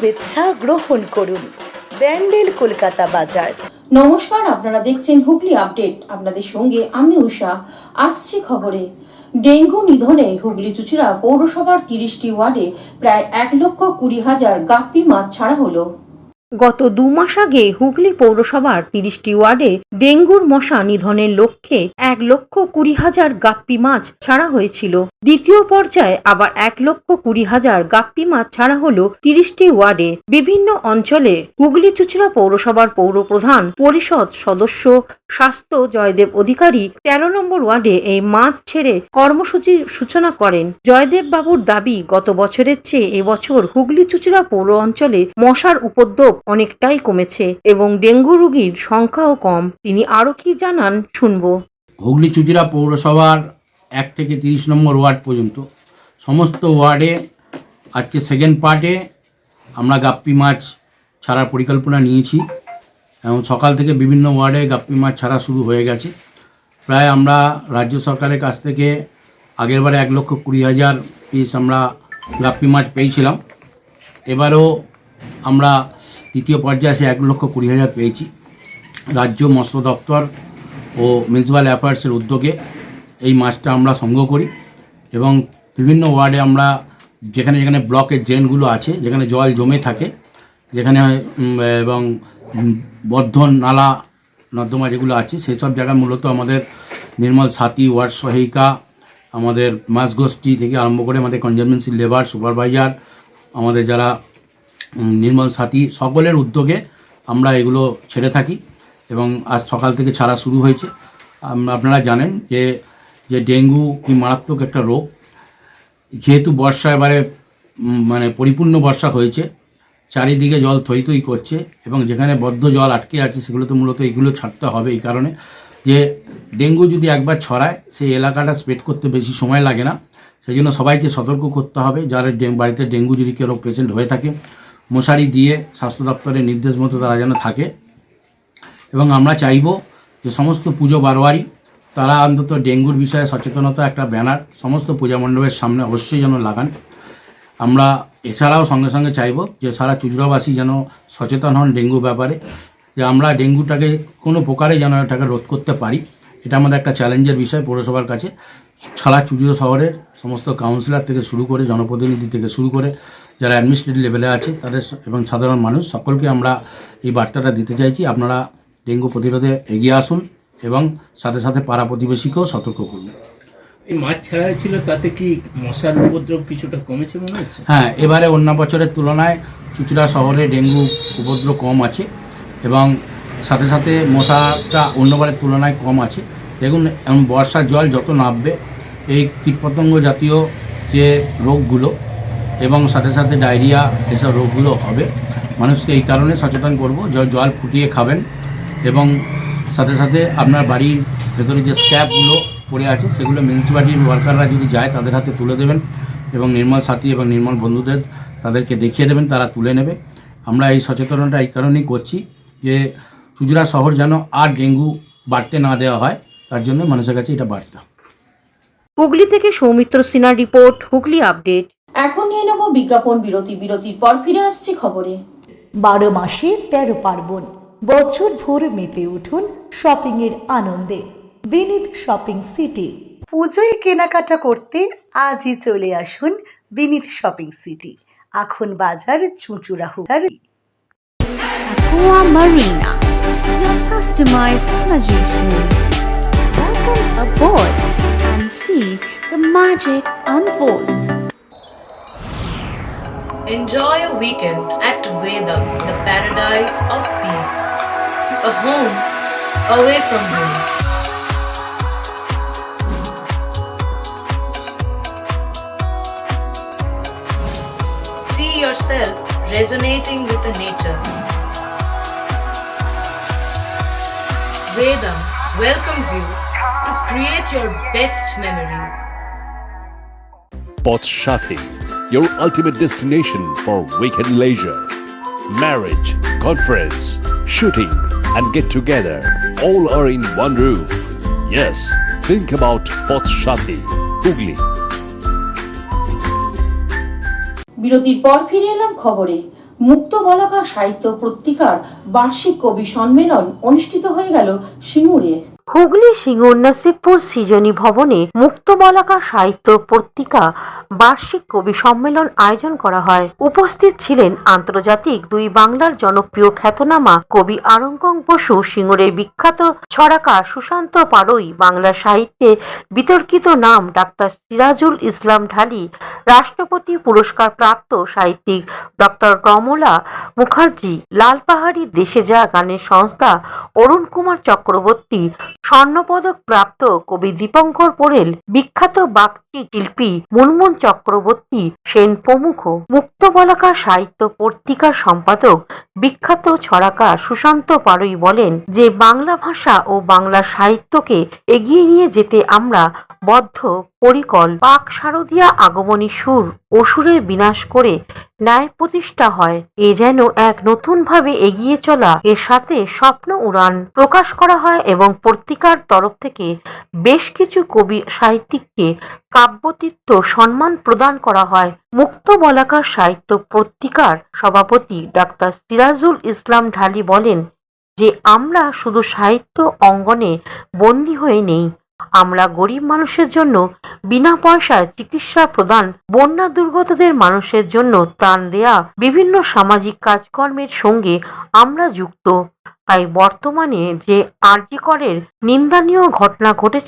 শুভেচ্ছা গ্রহণ করুন। ব্যান্ডেল কলকাতা বাজার। নমস্কার, আপনারা দেখছেন হুগলি আপডেট। আপনাদের সঙ্গে আমি উষা। আসছি খবরে। ডেঙ্গু নিধনে হুগলি চুঁচুড়া পৌরসভার 30টি ওয়ার্ডে প্রায় 1,20,000 গাপ্পি মাছ ছাড়া হলো। গত 2 মাস আগে হুগলি পৌরসভার 30টি ওয়ার্ডে ডেঙ্গুর মশা নিধনের লক্ষ্যে 1,20,000 গাপ্পি মাছ ছাড়া হয়েছিল। দ্বিতীয় পর্যায়ে আবার 1,20,000 গাপ্পি মাছ ছাড়া হলো 30টি ওয়ার্ডে। বিভিন্ন অঞ্চলে হুগলি চুঁচুড়া পৌরসভার পৌরপ্রধান, পরিষদ সদস্য, স্বাস্থ্য জয়দেব অধিকারী 13 নম্বর ওয়ার্ডে এই মাছ ছেড়ে কর্মসূচির সূচনা করেন। জয়দেব বাবুর দাবি, গত বছরের চেয়ে এবছর হুগলি চুঁচুড়া পৌর অঞ্চলে মশার উপদ্রব অনেকটাই কমেছে এবং ডেঙ্গু রোগীর সংখ্যাও কম। তিনি আরো কি জানান, শুনবো। হুগলি চুঁচুড়া পৌরসভার 1 থেকে 30 নম্বর ওয়ার্ড পর্যন্ত সমস্ত ওয়ার্ডে আজকে সেকেন্ড পার্টে আমরা গাপ্পি মাছ ছাড়ার পরিকল্পনা নিয়েছি এবং সকাল থেকে বিভিন্ন ওয়ার্ডে গাপ্পি মাছ ছাড়া শুরু হয়ে গেছে। প্রায় আমরা রাজ্য সরকারের কাছ থেকে আগেরবারে 1,20,000 পিস আমরা গাপ্পি মাছ পেয়েছিলাম। এবারও আমরা দ্বিতীয় পর্যায়ে এসে 1,20,000 পেয়েছি। রাজ্য মৎস্য দপ্তর ও মিউনিসিপ্যাল অ্যাফেয়ার্সের উদ্যোগে এই মাছটা আমরা সংগ্রহ করি এবং বিভিন্ন ওয়ার্ডে আমরা যেখানে যেখানে ব্লকের ড্রেনগুলো আছে, যেখানে জল জমে থাকে, যেখানে এবং বদ্ধ নালা নর্দমা যেগুলো আছে, সেসব জায়গায় মূলত আমাদের নির্মল সাথী, ওয়ার্ড সহায়িকা, আমাদের মাছ গোষ্ঠী থেকে আরম্ভ করে আমাদের কনজারভেন্সি লেবার, সুপারভাইজার, আমাদের যারা নির্মল সাথী, সকলের উদ্যোগে আমরা এগুলো ছেড়ে থাকি এবং আজ সকাল থেকে ছাড়া শুরু হয়েছে। আপনারা জানেন যে ডেঙ্গু কি মারাত্মক একটা রোগ। যেহেতু বর্ষা এবারে মানে পরিপূর্ণ বর্ষা হয়েছে, চারিদিকে জল থই থই করছে এবং যেখানে বদ্ধ জল আটকে আছে সেগুলোতে মূলত এগুলো ছাড়তে হবে। এই কারণে যে ডেঙ্গু যদি একবার ছড়ায় সেই এলাকাটা স্প্রেড করতে বেশি সময় লাগে না, সেই জন্য সবাইকে সতর্ক করতে হবে। যারা বাড়িতে ডেঙ্গু যদি কেউ পেশেন্ট হয়ে থাকে, মশারি দিয়ে স্বাস্থ্য দপ্তরের নির্দেশ মতো তারা যেন থাকে। এবং আমরা চাইব যে সমস্ত পুজো বারোয়ারি তারা অন্তত ডেঙ্গুর বিষয়ে সচেতনতা একটা ব্যানার সমস্ত পূজা মণ্ডপের সামনে অবশ্যই যেন লাগান। আমরা এছাড়াও সঙ্গে সঙ্গে চাইব যে সারা চুঁচুড়াবাসী যেন সচেতন হন ডেঙ্গু ব্যাপারে, যে আমরা ডেঙ্গুটাকে কোনো প্রকারে যেন এটাকে রোধ করতে পারি। এটা আমাদের একটা চ্যালেঞ্জের বিষয় পৌরসভার কাছে। সারা চুঁচুড়া শহরের সমস্ত কাউন্সিলর থেকে শুরু করে, জনপ্রতিনিধি থেকে শুরু করে যারা অ্যাডমিনিস্ট্রেটিভ লেভেলে আছে তাদের এবং সাধারণ মানুষ সকলকে আমরা এই বার্তাটা দিতে চাইছি, আপনারা ডেঙ্গু প্রতিরোধে এগিয়ে আসুন এবং সাথে সাথে পাড়া প্রতিবেশীকেও সতর্ক করুন। এই মাছ ছাড়া ছিল, তাতে কি মশার উপদ্রব কিছুটা কমেছে মনে হচ্ছে? হ্যাঁ, এবারে অন্য বছরের তুলনায় চুঁচুড়া শহরে ডেঙ্গু উপদ্রব কম আছে এবং সাথে সাথে মশাটা অন্যবারের তুলনায় কম আছে। দেখুন, বর্ষার জল যত নামবে এই কীটপতঙ্গ জাতীয় যে রোগগুলো এবং সাথে সাথে ডায়রিয়া এসব রোগগুলো হবে। মানুষকে এই কারণে সচেতন করব, জল ফুটিয়ে খাবেন এবং সাথে সাথে আপনার বাড়ির ভেতরে যে স্ক্র্যাপগুলো পড়ে আছে সেগুলো মিউনিসিপ্যালিটির ওয়ার্কাররা যদি যায় তাদের হাতে তুলে দেবেন এবং নির্মল সাথী এবং নির্মল বন্ধুদের তাদেরকে দেখিয়ে দেবেন, তারা তুলে নেবে। আমরা এই সচেতনতা এই কারণেই করছি যে চুঁচুড়া শহর যেন আর ডেঙ্গু বাড়তে না দেওয়া হয়, তার জন্য মানুষের কাছে এটা বার্তা। হুগলি থেকে সৌমিত্র সিনহার রিপোর্ট, হুগলি আপডেট। এখন নিয়ে নেব বিজ্ঞাপন বিরতি। বিরতির পর ফিরে আসছি খবরে। 12 মাসে 13 পার্বণ, বছর ভোর মেতে উঠুন শপিং এর আনন্দে। বিনিদ শপিং সিটি। পুজোয় কেনাকাটা করতে আজই চলে আসুন বিনিদ শপিং সিটি, আখন বাজার, চুঁচুড়া, Hooghly. Aqua Marina, your customized magician. Welcome aboard and see the magic unfold. Enjoy a weekend at Vedam, the paradise of peace. A home away from home. See yourself resonating with the nature. Vedam welcomes you to create your best memories. Potshati, your ultimate destination for weekend leisure. Marriage, conference, shooting and get together all are in one roof. Yes, think about Potshati, Hugli. বিরতির পর ফিরে এলাম খবরে। মুক্ত বলাকা সাহিত্য পত্রিকার বার্ষিক কবি সম্মেলন অনুষ্ঠিত হয়ে গেল সিঙ্গুরে। হুগলি সিঙ্গুর নাসিবপুর সৃজনী ভবনে মুক্ত বলাকা সাহিত্য পত্রিকা বার্ষিক কবি সম্মেলন আয়োজন করা হয়। উপস্থিত ছিলেন আন্তর্জাতিক দুই বাংলার জনপ্রিয় খ্যাতনামা কবি আরঙ্গং বসু, সিঙ্গুরের বিখ্যাত ছড়াকার সুশান্ত পাড়ই, বাংলা সাহিত্যে বিতর্কিত নাম ডাক্তার সিরাজুল ইসলাম ঢালি, রাষ্ট্রপতি পুরস্কার প্রাপ্ত সাহিত্যিক ডক্টর কমলা মুখার্জি, লালপাহাড়ি দেশে যা গানের সংস্থা অরুণ কুমার চক্রবর্তী, স্বর্ণপদক প্রাপ্ত কবি দীপঙ্কর পোরেল, বিখ্যাত বাগচি শিল্পী মুনমুন চক্রবর্তী সেন প্রমুখ। মুক্ত বলাকা সাহিত্য পত্রিকার সম্পাদক বিখ্যাত ছড়াকার সুশান্ত পাড়ই বলেন যে বাংলা ভাষা ও বাংলা সাহিত্যকে এগিয়ে নিয়ে যেতে আমরা বদ্ধ পরিকল। পাক শারদীয়া আগমনী সুর অসুরের বিনাশ করে ন্যায় প্রতিষ্ঠা হয়, এ যেন এক নতুন ভাবে এগিয়ে চলা। এর সাথে স্বপ্ন উড়ান প্রকাশ করা হয় এবং পত্রিকার তরফ থেকে বেশ কিছু কবি সাহিত্যিককে কাব্যতীর্থ সম্মান প্রদান করা হয়। মুক্ত বলাকা সাহিত্য পত্রিকার সভাপতি ডাক্তার সিরাজুল ইসলাম ঢালি বলেন যে আমরা শুধু সাহিত্য অঙ্গনে বন্দী হয়ে নেই, আমরা গরিব মানুষের জন্য বিনা পয়সায় চিকিৎসা প্রদান, বন্যা দুর্গতদের মানুষের জন্য ত্রাণ দেয়া, বিভিন্ন সামাজিক কাজকর্মের সঙ্গে আমরা যুক্ত। তাই বর্তমানে যে আরজি করের নিন্দানীয় ঘটনা ঘটেছে